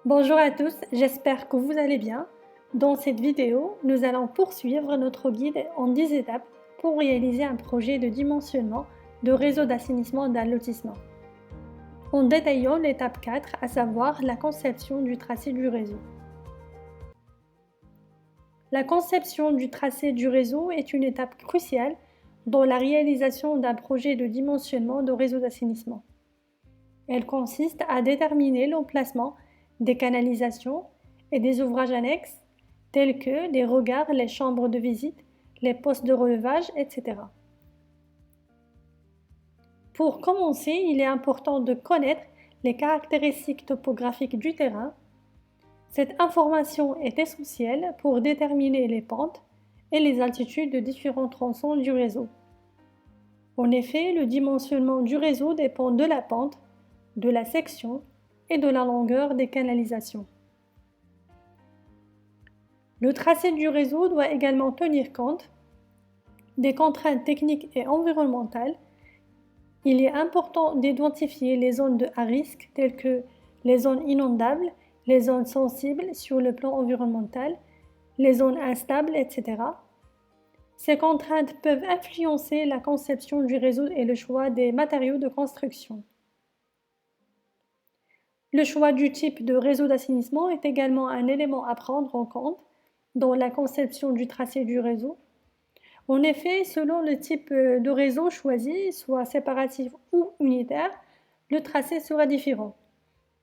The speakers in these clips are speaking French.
Bonjour à tous, j'espère que vous allez bien. Dans cette vidéo, nous allons poursuivre notre guide en 10 étapes pour réaliser un projet de dimensionnement de réseau d'assainissement d'un lotissement. En détaillant l'étape 4, à savoir la conception du tracé du réseau. La conception du tracé du réseau est une étape cruciale dans la réalisation d'un projet de dimensionnement de réseau d'assainissement. Elle consiste à déterminer l'emplacement des canalisations et des ouvrages annexes tels que les regards, les chambres de visite, les postes de relevage, etc. Pour commencer, il est important de connaître les caractéristiques topographiques du terrain. Cette information est essentielle pour déterminer les pentes et les altitudes de différents tronçons du réseau. En effet, le dimensionnement du réseau dépend de la pente, de la section et de la longueur des canalisations. Le tracé du réseau doit également tenir compte des contraintes techniques et environnementales. Il est important d'identifier les zones à risque telles que les zones inondables, les zones sensibles sur le plan environnemental, les zones instables, etc. Ces contraintes peuvent influencer la conception du réseau et le choix des matériaux de construction. Le choix du type de réseau d'assainissement est également un élément à prendre en compte dans la conception du tracé du réseau. En effet, selon le type de réseau choisi, soit séparatif ou unitaire, le tracé sera différent.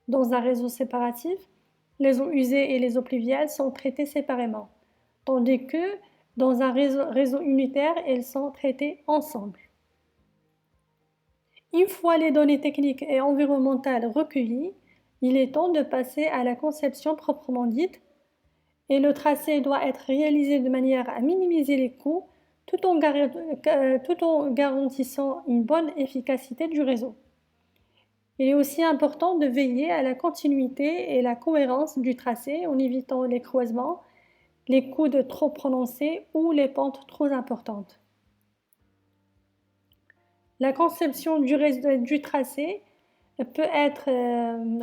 Dans un réseau séparatif, les eaux usées et les eaux pluviales sont traitées séparément, tandis que dans un réseau unitaire, elles sont traitées ensemble. Une fois les données techniques et environnementales recueillies, il est temps de passer à la conception proprement dite, et le tracé doit être réalisé de manière à minimiser les coûts tout en garantissant une bonne efficacité du réseau. Il est aussi important de veiller à la continuité et la cohérence du tracé en évitant les croisements, les coudes trop prononcés ou les pentes trop importantes. La conception du tracé peut être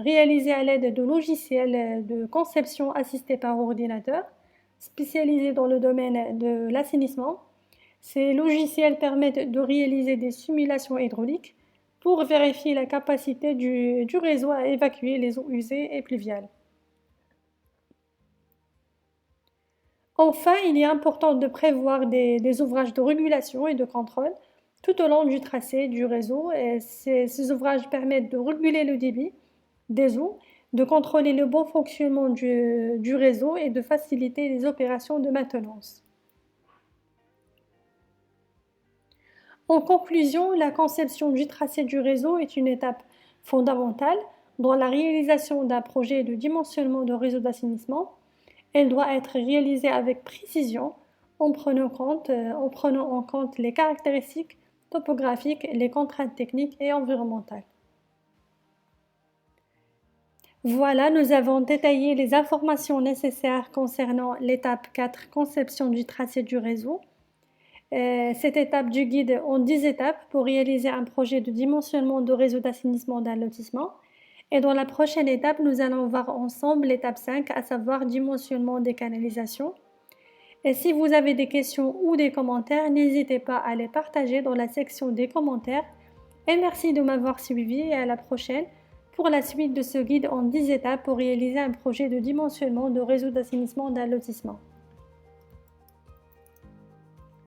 réalisée à l'aide de logiciels de conception assistés par ordinateur spécialisés dans le domaine de l'assainissement. Ces logiciels permettent de réaliser des simulations hydrauliques pour vérifier la capacité du réseau à évacuer les eaux usées et pluviales. Enfin, il est important de prévoir des ouvrages de régulation et de contrôle tout au long du tracé du réseau. Et ces ouvrages permettent de réguler le débit des eaux, de contrôler le bon fonctionnement du réseau et de faciliter les opérations de maintenance. En conclusion, la conception du tracé du réseau est une étape fondamentale dans la réalisation d'un projet de dimensionnement de réseau d'assainissement. Elle doit être réalisée avec précision en prenant en compte les caractéristiques topographiques, les contraintes techniques et environnementales. Voilà, nous avons détaillé les informations nécessaires concernant l'étape 4, conception du tracé du réseau. Cette étape du guide en 10 étapes pour réaliser un projet de dimensionnement de réseau d'assainissement d'un lotissement. Et dans la prochaine étape, nous allons voir ensemble l'étape 5, à savoir dimensionnement des canalisations. Et si vous avez des questions ou des commentaires, n'hésitez pas à les partager dans la section des commentaires. Et merci de m'avoir suivi et à la prochaine pour la suite de ce guide en 10 étapes pour réaliser un projet de dimensionnement de réseau d'assainissement d'un lotissement.